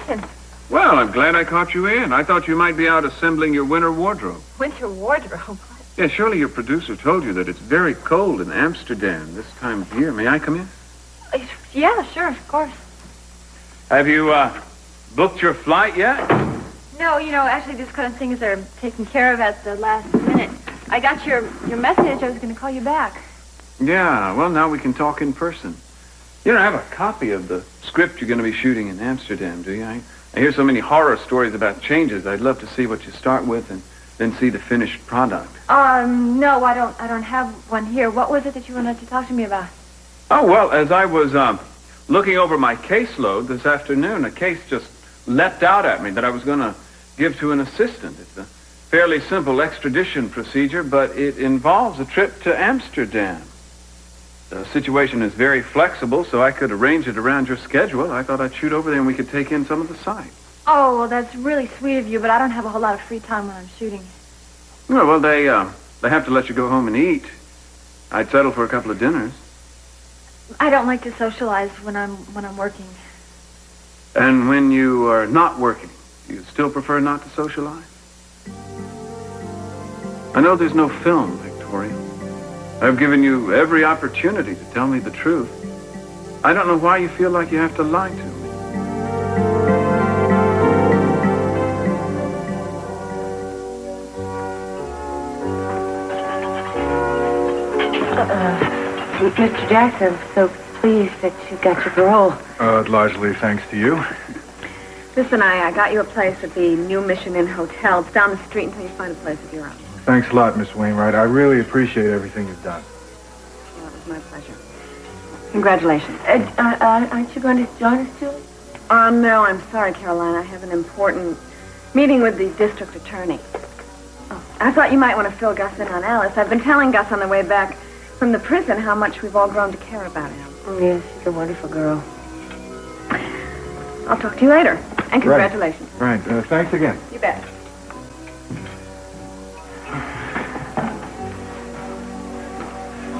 working? Well, I'm glad I caught you in. I thought you might be out assembling your winter wardrobe. Winter wardrobe? Yeah, surely your producer told you that it's very cold in Amsterdam this time of year. May I come in? Yeah, sure, of course. Have you, booked your flight yet? No, actually this kind of things are taken care of at the last minute. I got your message. I was going to call you back. Yeah, well, now we can talk in person. You don't have a copy of the script you're going to be shooting in Amsterdam, do you? I hear so many horror stories about changes. I'd love to see what you start with and then see the finished product. No, I don't have one here. What was it that you wanted to talk to me about? Oh, well, as I was, looking over my caseload this afternoon, a case just leapt out at me that I was going to give to an assistant. It's a fairly simple extradition procedure, but it involves a trip to Amsterdam. The situation is very flexible, so I could arrange it around your schedule. I thought I'd shoot over there and we could take in some of the sights. Oh, well, that's really sweet of you, but I don't have a whole lot of free time when I'm shooting. Well, they have to let you go home and eat. I'd settle for a couple of dinners. I don't like to socialize when I'm working. And when you are not working, do you still prefer not to socialize? I know there's no film, Victoria. I've given you every opportunity to tell me the truth. I don't know why you feel like you have to lie to me. Mr. Jackson, so pleased that you got your parole. Largely thanks to you. Listen, I got you a place at the New Mission Inn Hotel. It's down the street until you find a place of your own. Thanks a lot, Miss Wainwright. I really appreciate everything you've done. Well, it was my pleasure. Congratulations. Aren't you going to join us, Julie? No, I'm sorry, Caroline. I have an important meeting with the district attorney. Oh, I thought you might want to fill Gus in on Alice. I've been telling Gus on the way back from the prison how much we've all grown to care about him. Oh, yes, she's a wonderful girl. I'll talk to you later. And congratulations. Right. Thanks again. You bet.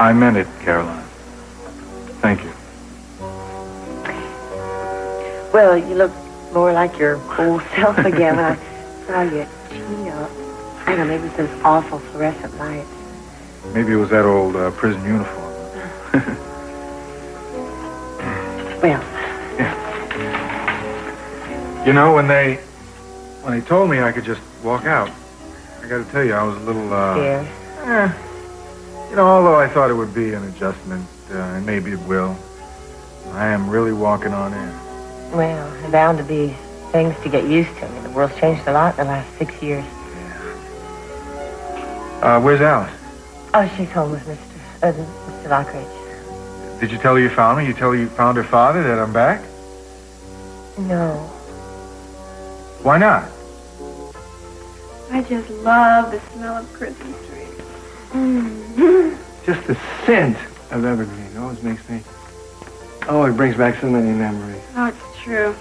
I meant it, Caroline. Thank you. Well, you look more like your old self again when I saw you chin up. I don't know, maybe those awful fluorescent lights. Maybe it was that old prison uniform. Well. Yeah. You know, when they told me I could just walk out, I got to tell you, I was a little, Scared? You know, although I thought it would be an adjustment, and maybe it will, I am really walking on in. Well, there are bound to be things to get used to. I mean, the world's changed a lot in the last 6 years. Yeah. Where's Alice? Oh, she's home with Mr. Lockridge. Did you tell her you found me? You tell her you found her father, that I'm back? No. Why not? I just love the smell of Christmas trees. Just the scent of evergreen always makes me... Oh, it brings back so many memories. Oh, it's true.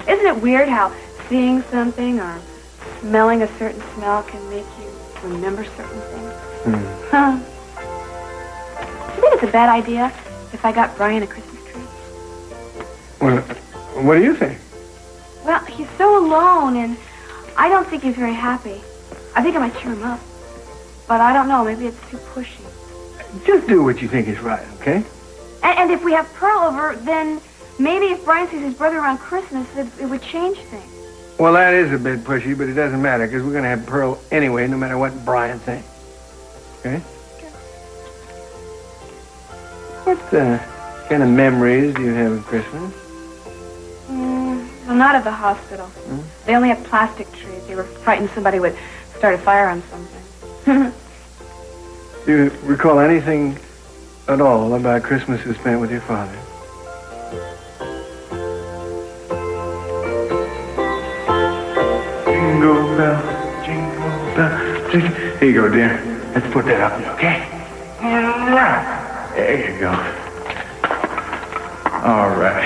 Isn't it weird how seeing something or smelling a certain smell can make you remember certain things? Huh. Do you think it's a bad idea if I got Brian a Christmas tree? Well, what do you think? Well, he's so alone, and I don't think he's very happy. I think I might cheer him up. But I don't know, maybe it's too pushy. Just do what you think is right, okay? And if we have Pearl over, then maybe if Brian sees his brother around Christmas, it would change things. Well, that is a bit pushy, but it doesn't matter, because we're going to have Pearl anyway, no matter what Brian thinks. Okay? What kind of memories do you have of Christmas? Well, not at the hospital. They only have plastic trees. They were frightened somebody would start a fire on something. Do you recall anything at all about Christmases spent with your father? Jingle bell, jingle. Here you go, dear. Let's put that up there, okay? There you go. All right.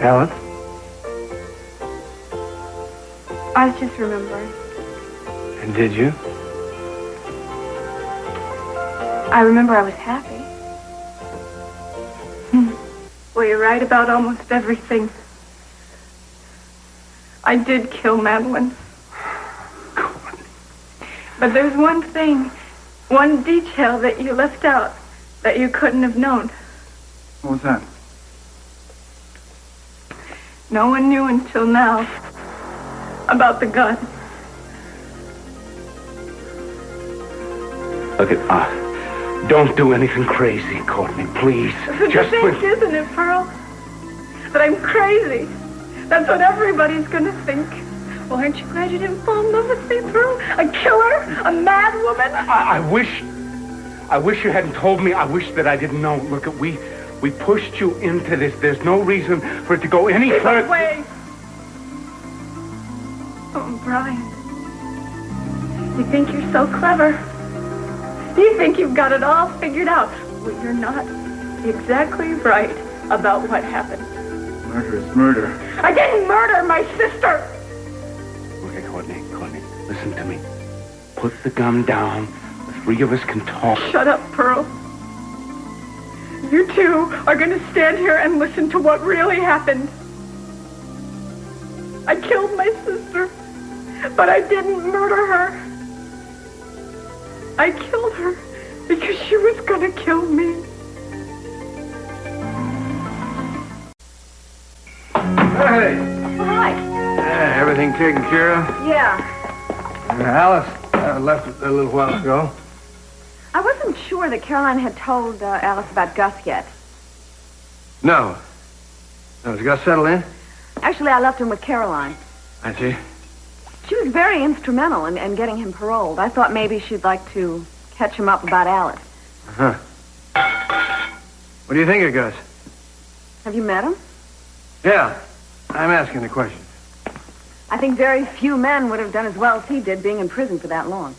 Alice? I was just remembering. And did you? I remember I was happy. Well, you're right about almost everything. I did kill Madeline. But there's one thing, one detail that you left out that you couldn't have known. What was that? No one knew until now about the gun. Look don't do anything crazy, Courtney, please. Just think, isn't it, Pearl? That I'm crazy. That's what everybody's gonna think. Well, aren't you glad you didn't fall in love with me, Pearl? A killer? A mad woman? I wish you hadn't told me. I wish that I didn't know. Look, we pushed you into this. There's no reason for it to go any further. Wait. Oh, Brian. You think you're so clever. You think you've got it all figured out. Well, you're not exactly right about what happened. Murder is murder. I didn't murder my sister. Okay, Courtney, listen to me. Put the gun down. The three of us can talk. Shut up, Pearl. You two are going to stand here and listen to what really happened. I killed my sister, but I didn't murder her. I killed her because she was going to kill me. Hey. Hi. Everything taken care of? Yeah. Alice left a little while ago. I wasn't sure that Caroline had told Alice about Gus yet. No. Has Gus settled in? Actually, I left him with Caroline. I see. She was very instrumental in getting him paroled. I thought maybe she'd like to catch him up about Alice. Uh-huh. What do you think of Gus? Have you met him? Yeah. I'm asking the question. I think very few men would have done as well as he did being in prison for that long.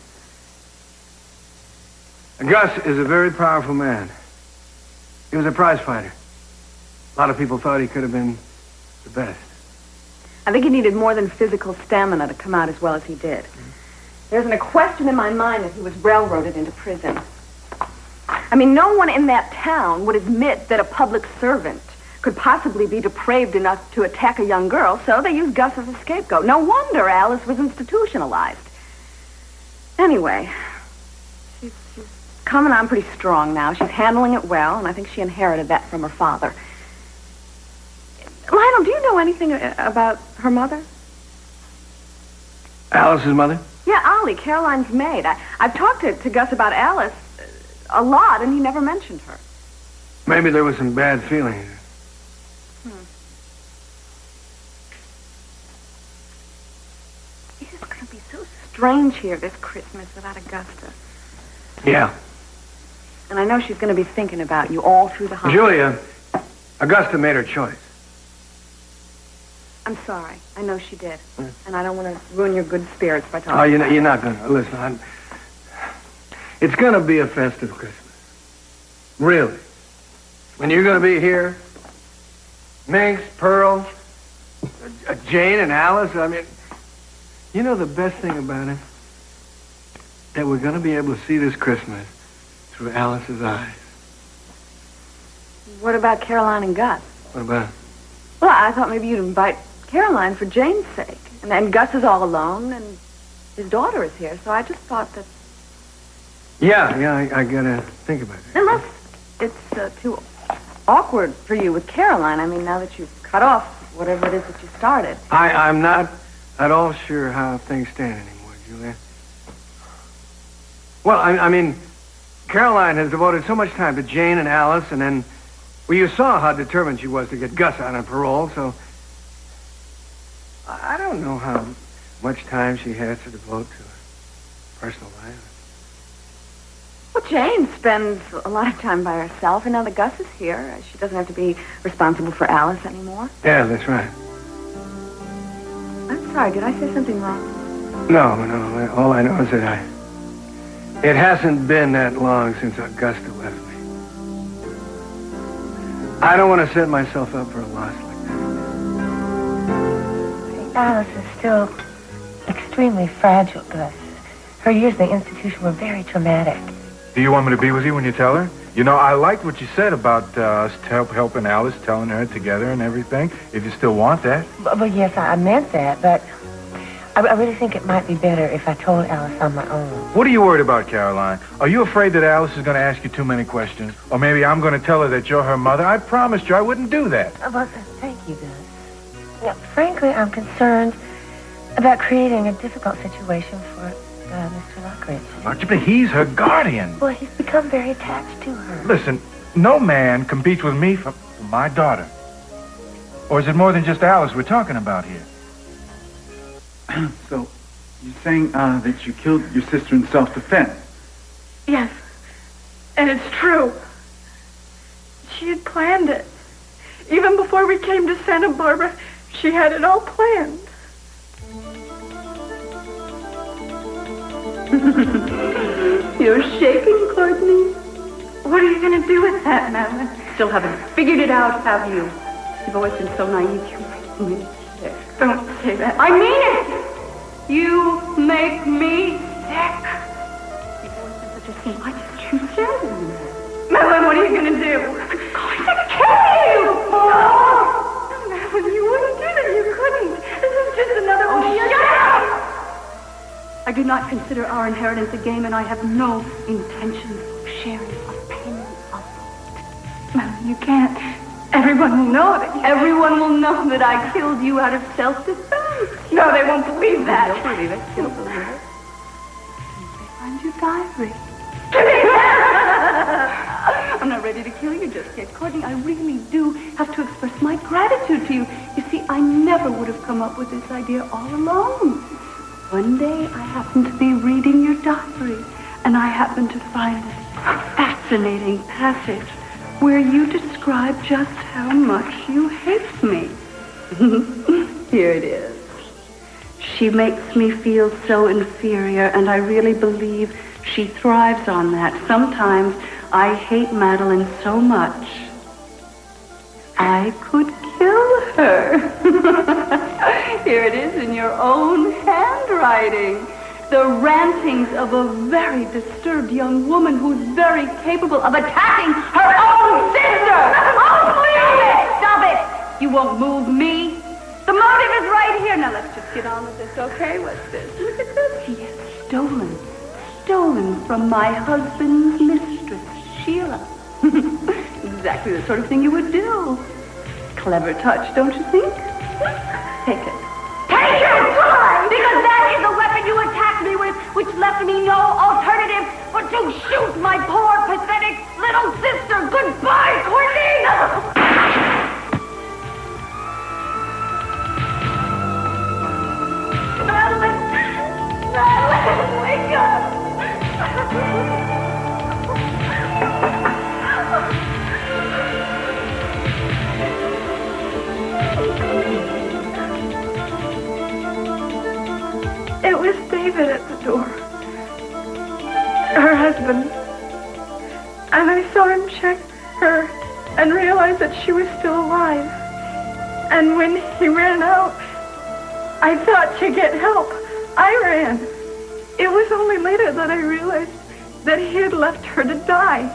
Gus is a very powerful man. He was a prize fighter. A lot of people thought he could have been the best. I think he needed more than physical stamina to come out as well as he did. There isn't a question in my mind that he was railroaded into prison. I mean, no one in that town would admit that a public servant could possibly be depraved enough to attack a young girl, so they used Gus as a scapegoat. No wonder Alice was institutionalized. Anyway, she's coming on pretty strong now. She's handling it well, and I think she inherited that from her father. Lionel, do you know anything about her mother? Alice's mother? Yeah, Ollie, Caroline's maid. I've talked to Gus about Alice a lot, and he never mentioned her. Maybe there was some bad feeling. It's just going to be so strange here this Christmas without Augusta. Yeah. And I know she's going to be thinking about you all through the holidays. Julia, Augusta made her choice. I'm sorry. I know she did. And I don't want to ruin your good spirits by talking. Oh, you're not going to. Listen, it's going to be a festive Christmas. Really. When you're going to be here, Minx, Pearl, Jane, and Alice, I mean, you know the best thing about it? That we're going to be able to see this Christmas through Alice's eyes. What about Caroline and Gus? What about it? Well, I thought maybe you'd invite Caroline for Jane's sake. And Gus is all alone, and his daughter is here, so I just thought that... Yeah, I gotta think about it. Unless it's too awkward for you with Caroline. I mean, now that you've cut off whatever it is that you started. I'm not at all sure how things stand anymore, Julia. Well, I mean, Caroline has devoted so much time to Jane and Alice, and then... Well, you saw how determined she was to get Gus out on parole, so... I don't know how much time she has to devote to her personal life. Well, Jane spends a lot of time by herself, and now that Gus is here, she doesn't have to be responsible for Alice anymore. Yeah, that's right. I'm sorry, did I say something wrong? No, all I know is that it hasn't been that long since Augusta left me. I don't want to set myself up for a loss like that. Alice is still extremely fragile, Gus. Her years in the institution were very traumatic. Do you want me to be with you when you tell her? You know, I liked what you said about us helping Alice, telling her together and everything, if you still want that. Well, yes, I meant that, but I really think it might be better if I told Alice on my own. What are you worried about, Caroline? Are you afraid that Alice is going to ask you too many questions? Or maybe I'm going to tell her that you're her mother? I promised you I wouldn't do that. Well, thank you, Gus. Now, frankly, I'm concerned about creating a difficult situation for Mr. Lockridge. But he's her guardian. Well, he's become very attached to her. Listen, no man competes with me for my daughter. Or is it more than just Alice we're talking about here? So, you're saying that you killed your sister in self-defense? Yes, and it's true. She had planned it. Even before we came to Santa Barbara, she had it all planned. You're shaking, Courtney. What are you going to do with that, Madeline? Still haven't figured it out, have you? You've always been so naive. You make me sick. Don't say that. I mean it! You make me sick. You've always been such a saint. Why didn't you say that? Madeline, what are you going to do? I'm going to kill you! No, Madeline, you wouldn't do that. You couldn't. This is just another one of your... Shut up! I do not consider our inheritance a game, and I have no intention of sharing a penny of it. Madeline, you can't. Everyone will know that you... Everyone will know that I killed you out of self-defense. No, they won't believe that. They'll believe it. They'll believe it. They find your diary. I'm not ready to kill you just yet, Courtney. I really do have to express my gratitude to you. You see, I never would have come up with this idea all alone. One day, I happened to be reading your diary, and I happened to find a fascinating passage where you describe just how much you hate me. Here it is. She makes me feel so inferior, and I really believe she thrives on that. Sometimes I hate Madeline so much, I could kill her. Here it is in your own handwriting. The rantings of a very disturbed young woman who's very capable of attacking her own sister. Oh, please! Stop it! You won't move me. The motive is right here. Now, let's just get on with this, okay? What's this? Look at this. He has stolen from my husband's mistress, Sheila. Exactly the sort of thing you would do. Clever touch, don't you think? Take it. Take it! Because that is the weapon you attacked me with, which left me no alternative but to shoot my poor, pathetic little sister. Goodbye, Courtney! Madeline, wake up! It was David at the door. Her husband. And I saw him check her and realized that she was still alive. And when he ran out, I thought to get help. I ran. It was only later that I realized that he had left her to die.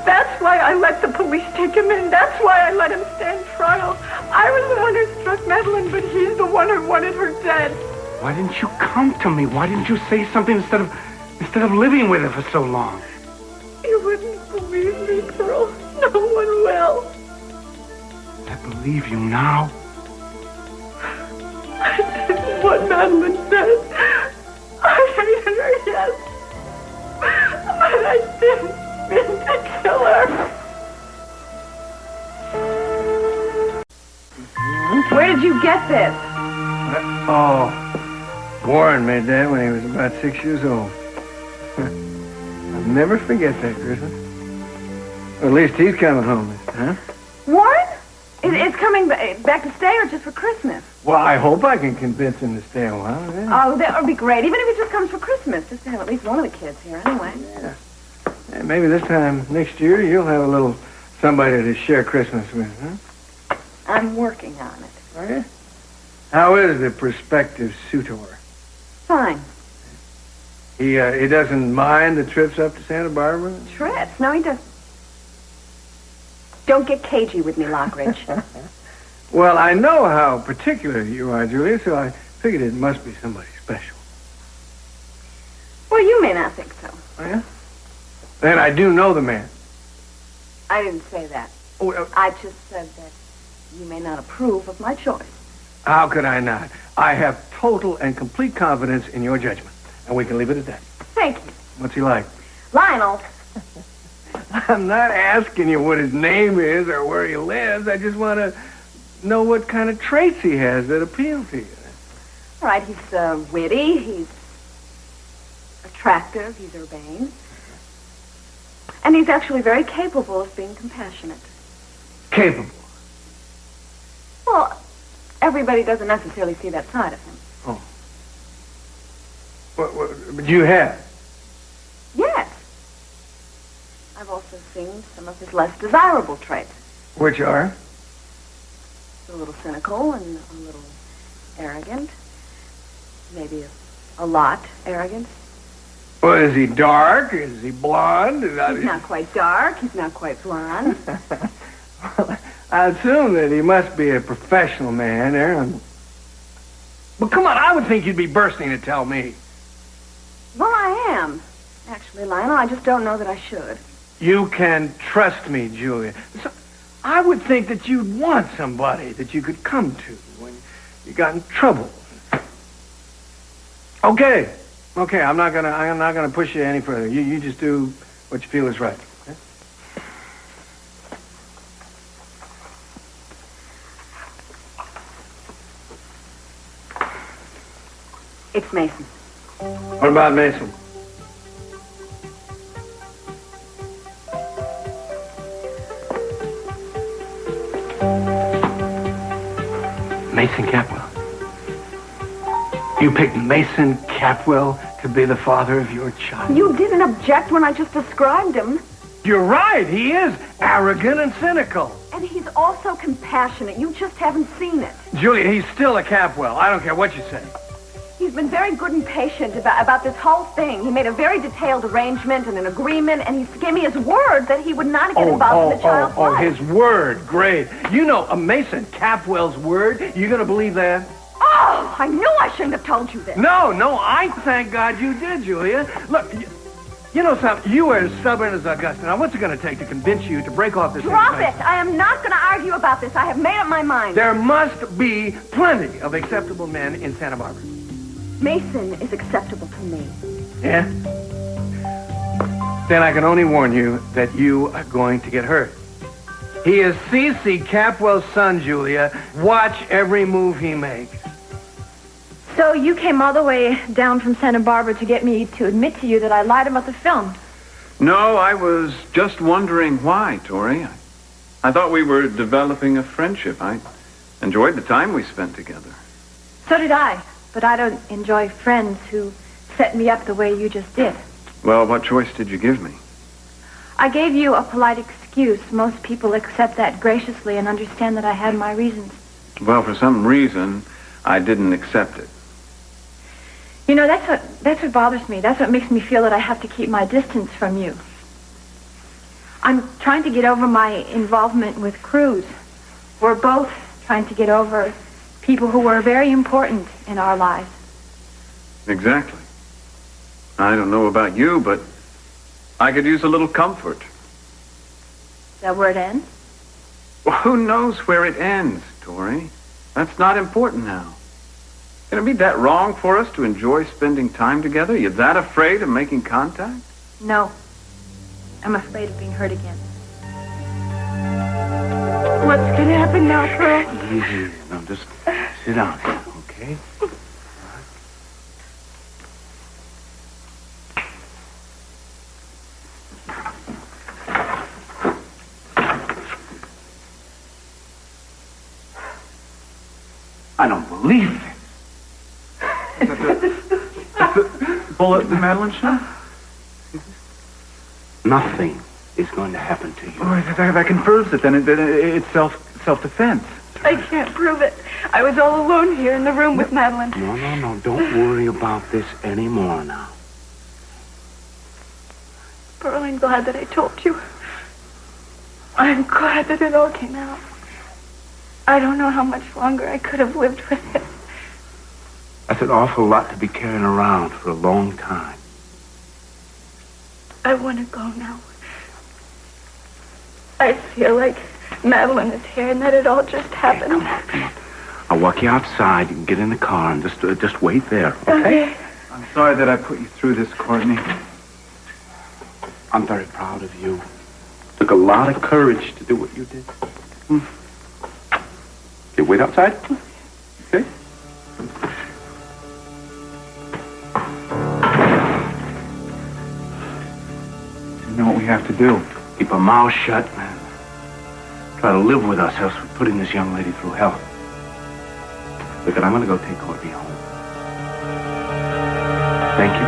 That's why I let the police take him in. That's why I let him stand trial. I was the one who struck Madeline, but he's the one who wanted her dead. Why didn't you come to me? Why didn't you say something instead of living with her for so long? You wouldn't believe me, Pearl. No one will. I believe you now. I did what Madeline said. I hated her, yes. But I didn't mean to kill her. Where did you get this? Warren made that when he was about 6 years old. I'll never forget that Christmas. Or at least he's coming home, huh? Warren? It's coming back to stay or just for Christmas? Well, I hope I can convince him to stay a while. Yeah. Oh, that would be great. Even if it just comes for Christmas, just to have at least one of the kids here anyway. Yeah. And maybe this time next year you'll have a little somebody to share Christmas with, huh? I'm working on it. Are you? How is the prospective suitor? Fine. He doesn't mind the trips up to Santa Barbara? Trips? No, he doesn't. Don't get cagey with me, Lockridge. Well, I know how particular you are, Julia, so I figured it must be somebody special. Well, you may not think so. Oh, yeah? Then I do know the man. I didn't say that. Oh, I just said that you may not approve of my choice. how could I not? I have total and complete confidence in your judgment, and we can leave it at that. Thank you. What's he like? Lionel. I'm not asking you what his name is or where he lives. I just want to know what kind of traits he has that appeal to you. All right, he's witty, he's attractive, he's urbane. And he's actually very capable of being compassionate. Capable? Well, everybody doesn't necessarily see that side of him. Oh. But you have? Yes. I've also seen some of his less desirable traits. Which are? A little cynical and a little arrogant. Maybe a lot arrogant. Well, is he dark? Is he blonde? He's not quite dark. He's not quite blonde. Well, I assume that he must be a professional man, Aaron. Well, come on, I would think you'd be bursting to tell me. Well, I am. Actually, Lionel, I just don't know that I should. You can trust me, Julia. So, I would think that you'd want somebody that you could come to when you got in trouble. Okay, I'm not gonna push you any further. You just do what you feel is right. Okay? It's Mason. What about Mason? Mason Capwell. You picked Mason Capwell to be the father of your child. You didn't object when I just described him. You're right. He is arrogant and cynical. And he's also compassionate. You just haven't seen it. Julia, he's still a Capwell. I don't care what you say. He's been very good and patient about this whole thing. He made a very detailed arrangement and an agreement, and he gave me his word that he would not get involved in the child's life. His word. Great. You know, a Mason Capwell's word. You going to believe that? Oh, I knew I shouldn't have told you this. No, I thank God you did, Julia. Look, you know something? You are as stubborn as Augustine. Now, what's it going to take to convince you to break off this Drop it. I am not going to argue about this. I have made up my mind. There must be plenty of acceptable men in Santa Barbara. Mason is acceptable to me. Yeah? Then I can only warn you that you are going to get hurt. He is C.C. Capwell's son, Julia. Watch every move he makes. So you came all the way down from Santa Barbara to get me to admit to you that I lied about the film. No, I was just wondering why, Tori. I thought we were developing a friendship. I enjoyed the time we spent together. So did I, but I don't enjoy friends who set me up the way you just did. Well, what choice did you give me? I gave you a polite excuse. Most people accept that graciously and understand that I had my reasons. Well, for some reason, I didn't accept it. You know, that's what bothers me. That's what makes me feel that I have to keep my distance from you. I'm trying to get over my involvement with Cruz. We're both trying to get over people who were very important in our lives. Exactly. I don't know about you, but I could use a little comfort. Is that where it ends? Well, who knows where it ends, Tori? That's not important now. Can it be that wrong for us to enjoy spending time together? You're that afraid of making contact? No. I'm afraid of being hurt again. What's going to happen now, Pearl? Easy. Now, just sit down here, okay? I don't believe it. The bullet in Madeline shot? Nothing is going to happen to you. Oh, that confirms it, then. It's self-defense. I can't prove it. I was all alone here in the room with Madeline. No. Don't worry about this anymore now. Pearl, I'm glad that I told you. I'm glad that it all came out. I don't know how much longer I could have lived with it. That's an awful lot to be carrying around for a long time. I want to go now. I feel like Madeline is here and that it all just happened. Come on. I'll walk you outside. You can get in the car and just wait there, okay? I'm sorry that I put you through this, Courtney. I'm very proud of you. Took a lot of courage to do what you did. Okay, wait outside. Okay? You know what we have to do. Keep our mouths shut, man. Try to live with us, else we're putting this young lady through hell. Look, I'm going to go take Courtney home. Thank you.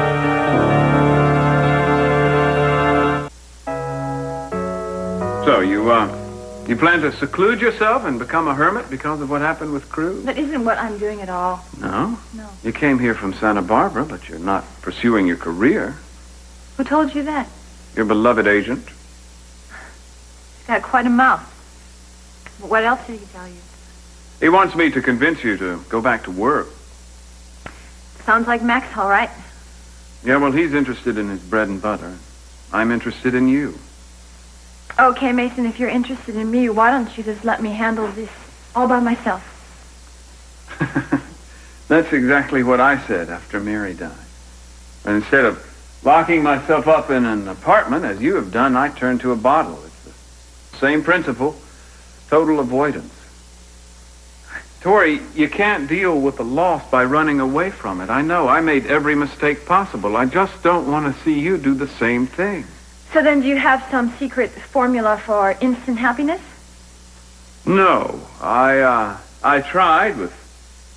So, you plan to seclude yourself and become a hermit because of what happened with Cruz? That isn't what I'm doing at all. No? No. You came here from Santa Barbara, but you're not pursuing your career. Who told you that? Your beloved agent. He's got quite a mouth. What else did he tell you? He wants me to convince you to go back to work. Sounds like Max, all right. Yeah, well, he's interested in his bread and butter. I'm interested in you. Okay, Mason, if you're interested in me, why don't you just let me handle this all by myself? That's exactly what I said after Mary died. And instead of locking myself up in an apartment, as you have done, I turned to a bottle. It's the same principle, total avoidance. Tori, you can't deal with the loss by running away from it. I know. I made every mistake possible. I just don't want to see you do the same thing. So then do you have some secret formula for instant happiness? No. I tried with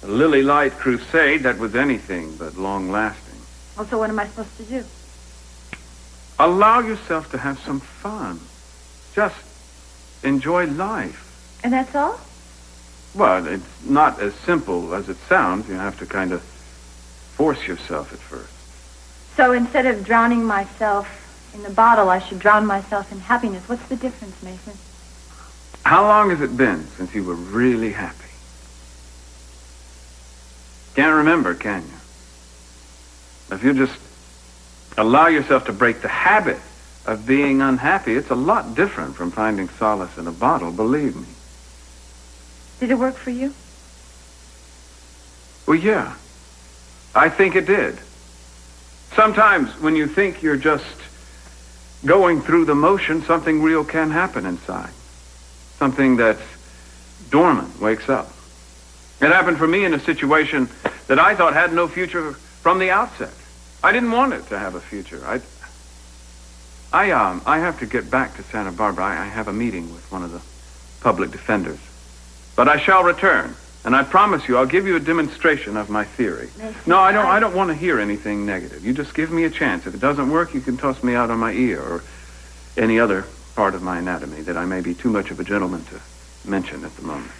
a Lily Light crusade. That was anything but long-lasting. Well, so what am I supposed to do? Allow yourself to have some fun. Just enjoy life. And that's all? Well, it's not as simple as it sounds. You have to kind of force yourself at first. So instead of drowning myself in the bottle, I should drown myself in happiness. What's the difference, Mason? How long has it been since you were really happy? Can't remember, can you? If you just allow yourself to break the habit of being unhappy, it's a lot different from finding solace in a bottle, believe me. Did it work for you? Well, yeah. I think it did. Sometimes when you think you're just going through the motion, something real can happen inside. Something that's dormant wakes up. It happened for me in a situation that I thought had no future from the outset. I didn't want it to have a future. I have to get back to Santa Barbara. I have a meeting with one of the public defenders. But I shall return, and I promise you I'll give you a demonstration of my theory. No, I don't want to hear anything negative. You just give me a chance. If it doesn't work, you can toss me out on my ear or any other part of my anatomy that I may be too much of a gentleman to mention at the moment.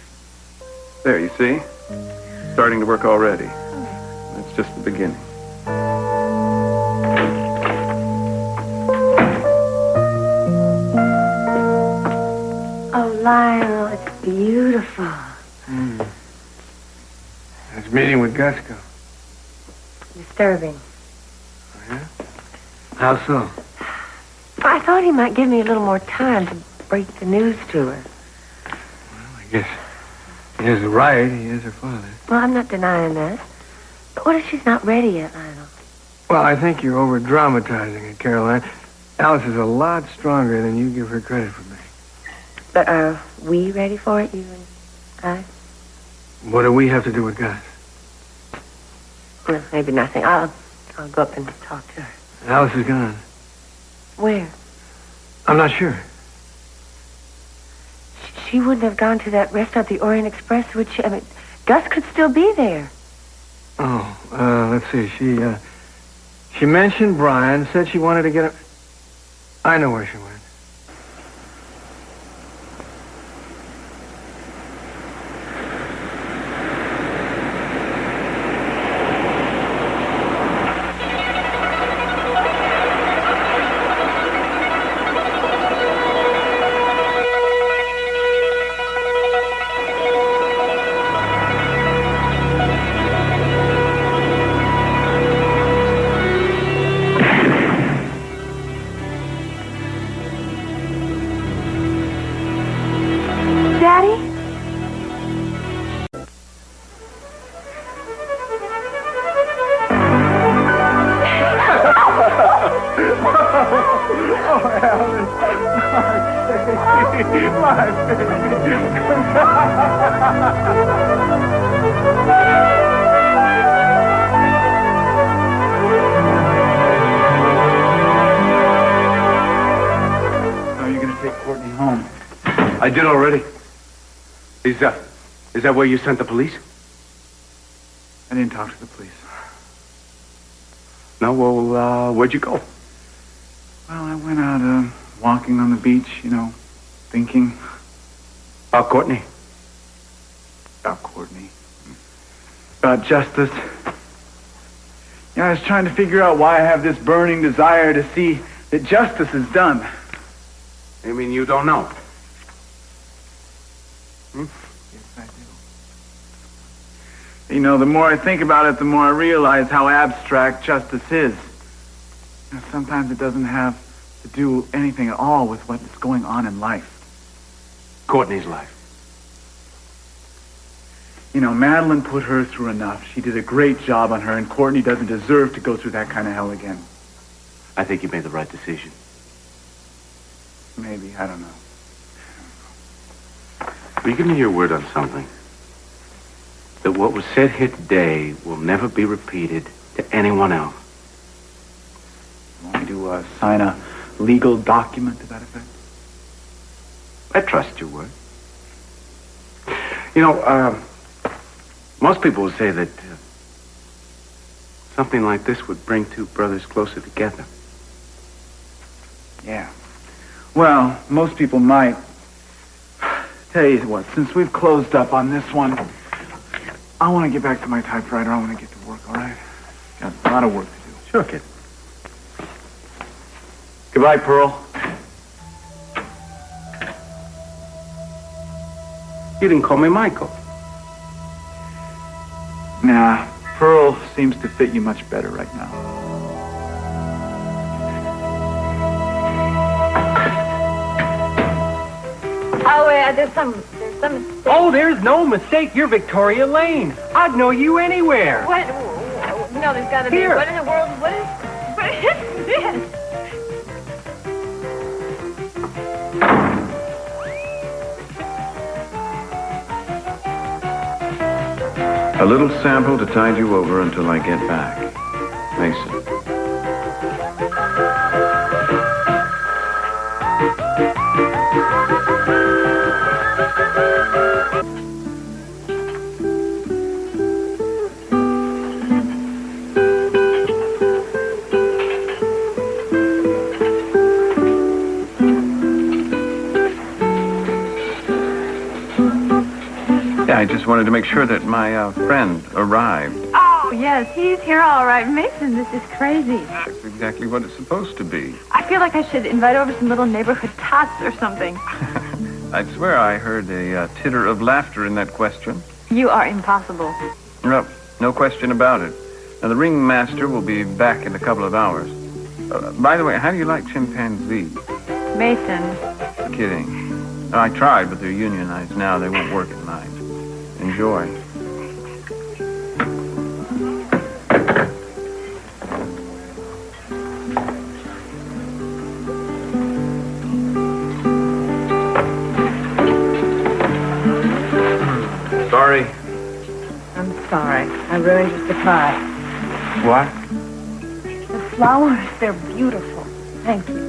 There, you see? Starting to work already. That's just the beginning. Oh, Lionel, it's beautiful. How's meeting with Gus go? Disturbing. Oh, yeah? How so? I thought he might give me a little more time to break the news to her. Well, I guess he has the right. He is her father. Well, I'm not denying that. But what if she's not ready yet, Lionel? Well, I think you're over-dramatizing it, Caroline. Alice is a lot stronger than you give her credit for being. But are we ready for it, you and I? What do we have to do with Gus? Well, maybe nothing. I'll go up and talk to her. Alice is gone. Where? I'm not sure. She wouldn't have gone to that restaurant, the Orient Express, would she? I mean, Gus could still be there. Oh, let's see. She mentioned Brian, said she wanted to get him. I know where she went. Are you going to take Courtney home? I did already. Is that where you sent the police? I didn't talk to the police. No, well, where'd you go? Well, I went out walking on the beach, thinking. About Courtney? About Courtney. About justice. I was trying to figure out why I have this burning desire to see that justice is done. You mean you don't know? Yes, I do. The more I think about it, the more I realize how abstract justice is. Sometimes it doesn't have to do anything at all with what is going on in life. Courtney's life. Madeline put her through enough. She did a great job on her, and Courtney doesn't deserve to go through that kind of hell again. I think you made the right decision. Maybe, I don't know. Will you give me your word on something? That what was said here today will never be repeated to anyone else. You want me to sign a legal document to that effect? I trust your word. Most people would say that something like this would bring two brothers closer together. Yeah. Well, most people might. Tell you what, since we've closed up on this one, I want to get back to my typewriter. I want to get to work, all right? Got a lot of work to do. Sure, kid. Goodbye, Pearl. You didn't call me Michael. Nah, Pearl seems to fit you much better right now. Oh, there's some mistake. Oh, there's no mistake. You're Victoria Lane. I'd know you anywhere. What? No, there's got to be. Here. What in the world? What is this? A little sample to tide you over until I get back. Mason. Yeah, I just wanted to make sure that my friend arrived. Oh, yes, he's here all right. Mason, this is crazy. That's exactly what it's supposed to be. I feel like I should invite over some little neighborhood tots or something. I'd swear I heard a titter of laughter in that question. You are impossible. No question about it. Now, the ringmaster will be back in a couple of hours. By the way, how do you like chimpanzees? Mason. Kidding. I tried, but they're unionized now. They won't work at night. Enjoy. Sorry. I'm sorry. I ruined your surprise. What? The flowers, they're beautiful. Thank you.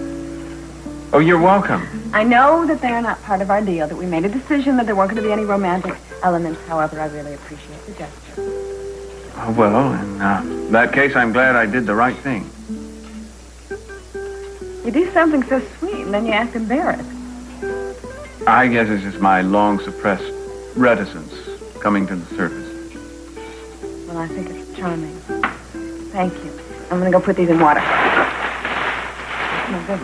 Oh, you're welcome. I know that they are not part of our deal, that we made a decision that there weren't going to be any romantic elements. However, I really appreciate the gesture. Oh, well, in that case, I'm glad I did the right thing. You do something so sweet, and then you act embarrassed. I guess it's just my long-suppressed reticence coming to the surface. Well, I think it's charming. Thank you. I'm going to go put these in water. No good.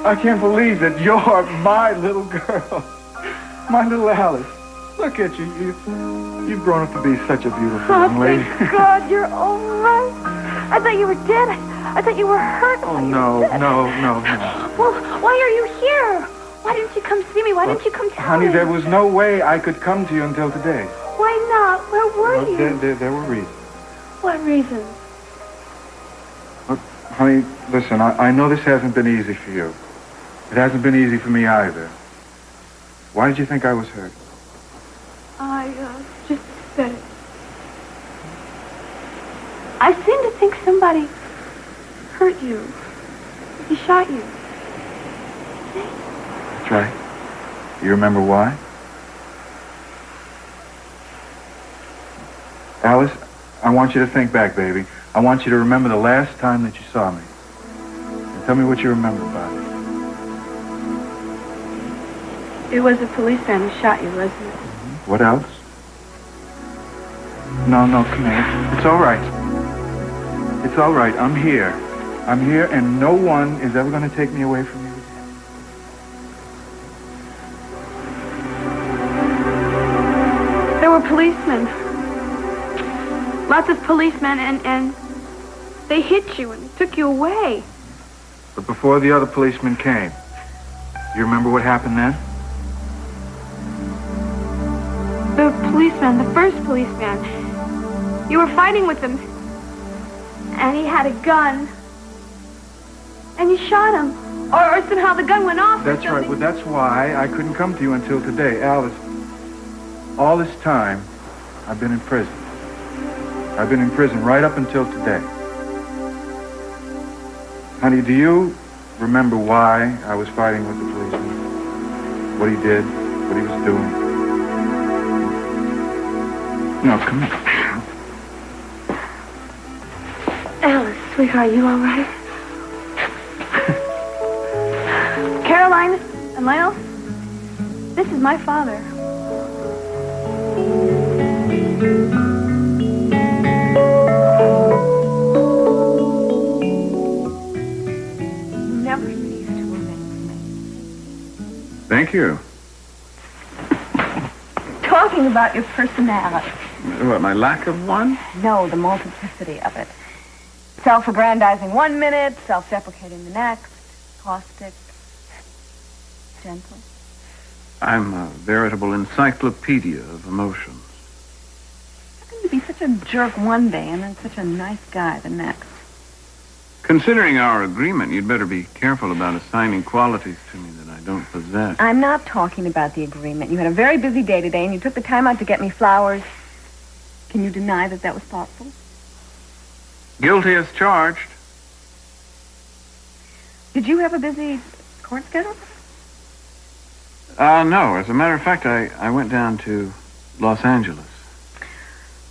I can't believe that you're my little girl. My little Alice. Look at you. You've grown up to be such a beautiful young lady. Thank God you're all right. I thought you were dead. I thought you were hurt. Oh, no. Well, why are you here? Why didn't you come see me? Why didn't you come tell Honey, me? there was no way I could come to you until today. Why not? Where were you? There were reasons. What reasons? Look, honey, listen, I know this hasn't been easy for you. It hasn't been easy for me either. Why did you think I was hurt? Just that I seem to think somebody hurt you. He shot you. That's right. Do you remember why? Alice, I want you to think back, baby. I want you to remember the last time that you saw me. And tell me what you remember about it. It was a policeman who shot you, wasn't it? What else? No, come here. It's all right. It's all right. I'm here. I'm here, and no one is ever going to take me away from you again. There were policemen. Lots of policemen, and they hit you and took you away. But before the other policemen came, you remember what happened then? The policeman, the first policeman, you were fighting with him, and he had a gun, and you shot him. Or somehow the gun went off. That's right. Well, that's why I couldn't come to you until today. Alice, all this time, I've been in prison. I've been in prison right up until today. Honey, do you remember why I was fighting with the policeman? What he did, what he was doing? No, come here. Alice, sweetheart, you all right? Caroline and Lionel, this is my father. You never cease to amaze me. Thank you. Talking about your personality. What, my lack of one? No, the multiplicity of it. Self-aggrandizing one minute, self-deprecating the next, caustic, gentle. I'm a veritable encyclopedia of emotions. How can you be such a jerk one day and then such a nice guy the next? Considering our agreement, you'd better be careful about assigning qualities to me that I don't possess. I'm not talking about the agreement. You had a very busy day today and you took the time out to get me flowers. Can you deny that that was thoughtful? Guilty as charged. Did you have a busy court schedule? No. As a matter of fact, I went down to Los Angeles.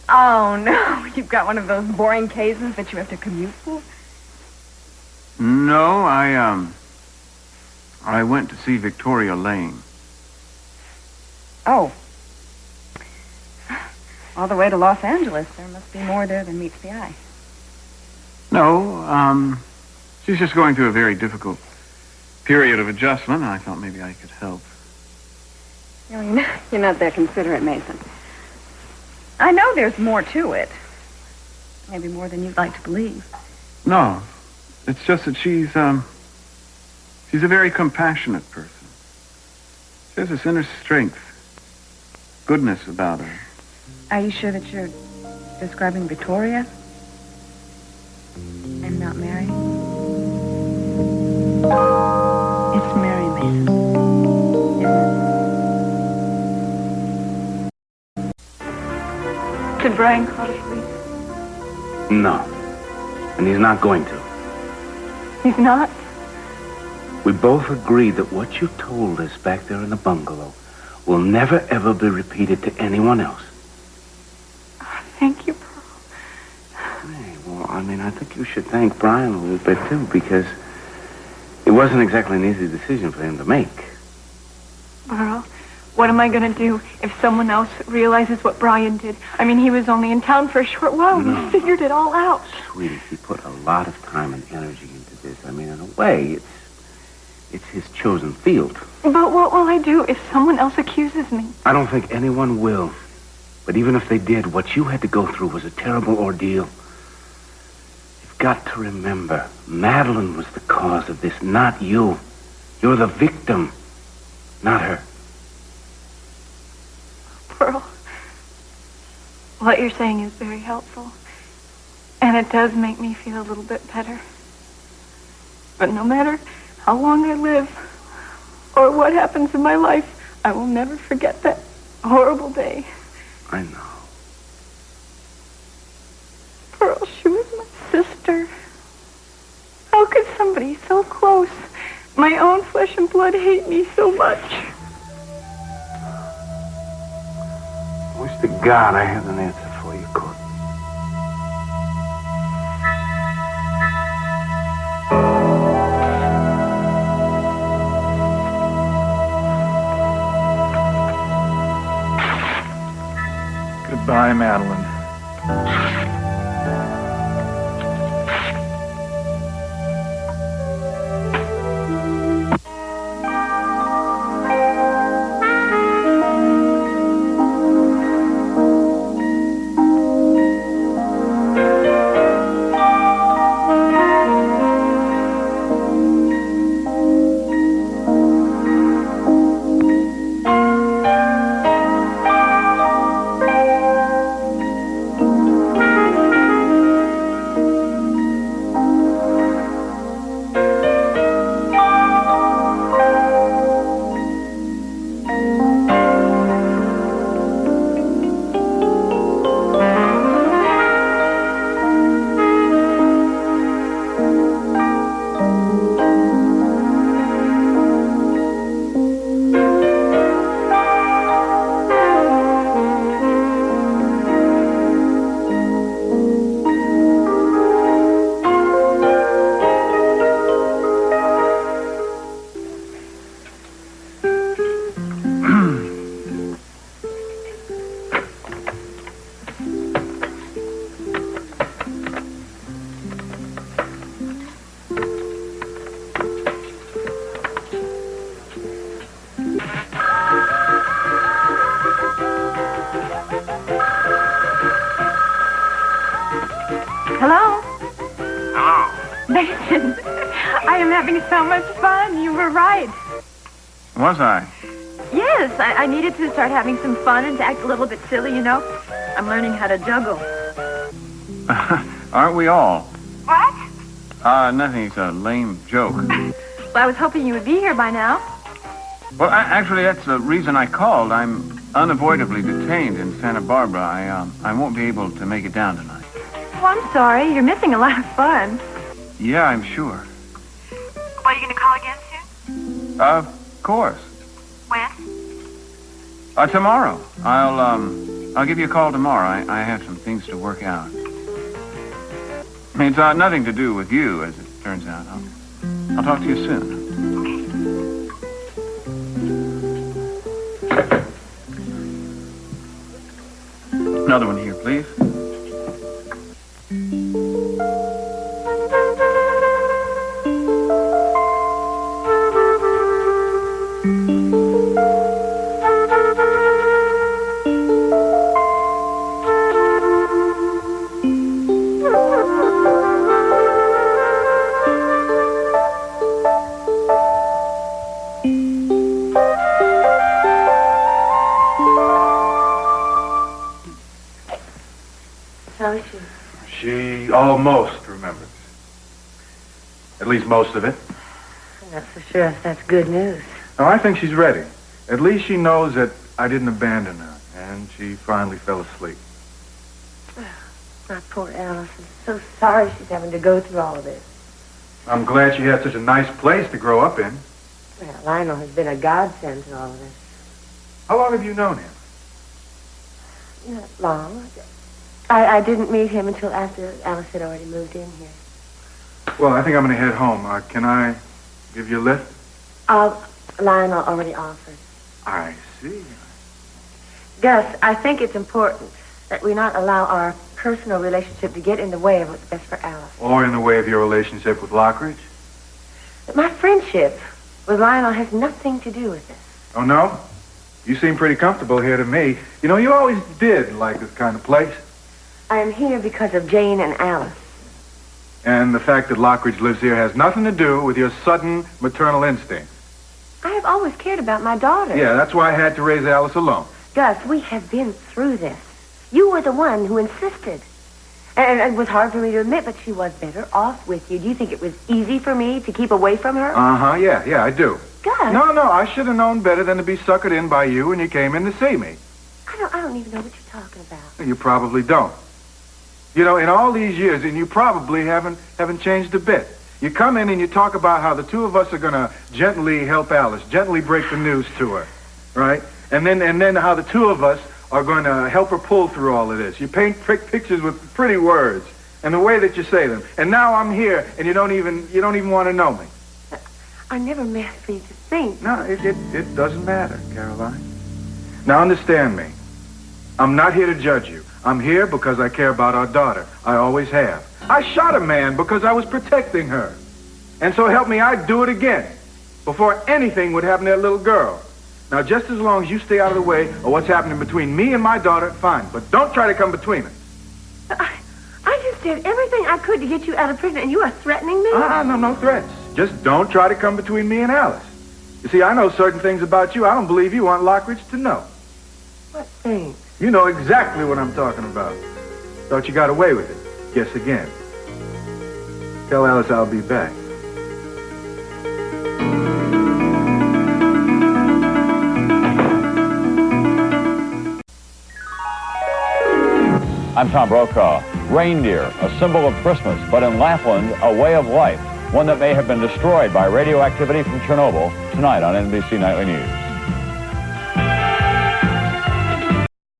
Oh, no. You've got one of those boring cases that you have to commute for? No, I went to see Victoria Lane. Oh. All the way to Los Angeles. There must be more there than meets the eye. No, she's just going through a very difficult period of adjustment. I thought maybe I could help. No, you're not that considerate, Mason. I know there's more to it. Maybe more than you'd like to believe. No, it's just that she's a very compassionate person. She has this inner strength, goodness about her. Are you sure that you're describing Victoria? And not Mary? It's Mary, Mason. Did Brian call to sleep? No. And he's not going to. He's not? We both agreed that what you told us back there in the bungalow will never, ever be repeated to anyone else. Oh, thank you, Pearl. Hey, well, I mean, I think you should thank Brian a little bit, too, because it wasn't exactly an easy decision for him to make. Pearl, what am I going to do if someone else realizes what Brian did? I mean, he was only in town for a short while. No. We figured it all out. Sweetie, he put a lot of time and energy into this. I mean, in a way, it's his chosen field. But what will I do if someone else accuses me? I don't think anyone will. But even if they did, what you had to go through was a terrible ordeal. You've got to remember, Madeline was the cause of this, not you. You're the victim. Not her. Pearl, what you're saying is very helpful. And it does make me feel a little bit better. But no matter how long I live or what happens in my life, I will never forget that horrible day. I know. Pearl, she was my sister. How could somebody so close, my own flesh and blood, hate me so much? I wish to God I had an answer for you, Court. Goodbye, Madeline. So much fun. You were right. Was I? Yes, I needed to start having some fun and to act a little bit silly, you know. I'm learning how to juggle. Aren't we all? What? Nothing. It's a lame joke. Well, I was hoping you would be here by now. Well, actually, that's the reason I called. I'm unavoidably detained in Santa Barbara. I won't be able to make it down tonight. Oh, I'm sorry. You're missing a lot of fun. Yeah, I'm sure. Well, are you going to call again soon? Of course. When? Tomorrow. I'll give you a call tomorrow. I have some things to work out. It's nothing to do with you, as it turns out. I'll talk to you soon. Another one here, please. How is she? She almost remembers. At least most of it. I'm not so sure if that's good news. No, I think she's ready. At least she knows that I didn't abandon her, and she finally fell asleep. My poor Alice. I'm so sorry she's having to go through all of this. I'm glad she had such a nice place to grow up in. Well, Lionel has been a godsend to all of this. How long have you known him? Not long. I didn't meet him until after Alice had already moved in here. Well, I think I'm going to head home. Can I give you a lift? Lionel already offered. I see. Gus, I think it's important that we not allow our personal relationship to get in the way of what's best for Alice. Or in the way of your relationship with Lockridge? But my friendship with Lionel has nothing to do with this. Oh, no? You seem pretty comfortable here to me. You know, you always did like this kind of place. I am here because of Jane and Alice. And the fact that Lockridge lives here has nothing to do with your sudden maternal instinct. I have always cared about my daughter. Yeah, that's why I had to raise Alice alone. Gus, we have been through this. You were the one who insisted. And it was hard for me to admit, but she was better off with you. Do you think it was easy for me to keep away from her? Uh-huh, yeah, I do. Gus. No, I should have known better than to be suckered in by you when you came in to see me. I don't even know what you're talking about. You probably don't. You know, in all these years, and you probably haven't changed a bit. You come in and you talk about how the two of us are going to gently help Alice, gently break the news to her, right? And then how the two of us are going to help her pull through all of this. You paint pictures with pretty words and the way that you say them. And now I'm here, and you don't even want to know me. I never meant for you to think. No, it doesn't matter, Caroline. Now understand me. I'm not here to judge you. I'm here because I care about our daughter. I always have. I shot a man because I was protecting her. And so help me, I'd do it again before anything would happen to that little girl. Now, just as long as you stay out of the way of what's happening between me and my daughter, fine. But don't try to come between us. I just did everything I could to get you out of prison, and you are threatening me? No threats. Just don't try to come between me and Alice. You see, I know certain things about you I don't believe you want Lockridge to know. What things? You know exactly what I'm talking about. Thought you got away with it. Guess again. Tell Alice I'll be back. I'm Tom Brokaw. Reindeer, a symbol of Christmas, but in Lapland, a way of life, one that may have been destroyed by radioactivity from Chernobyl, tonight on NBC Nightly News.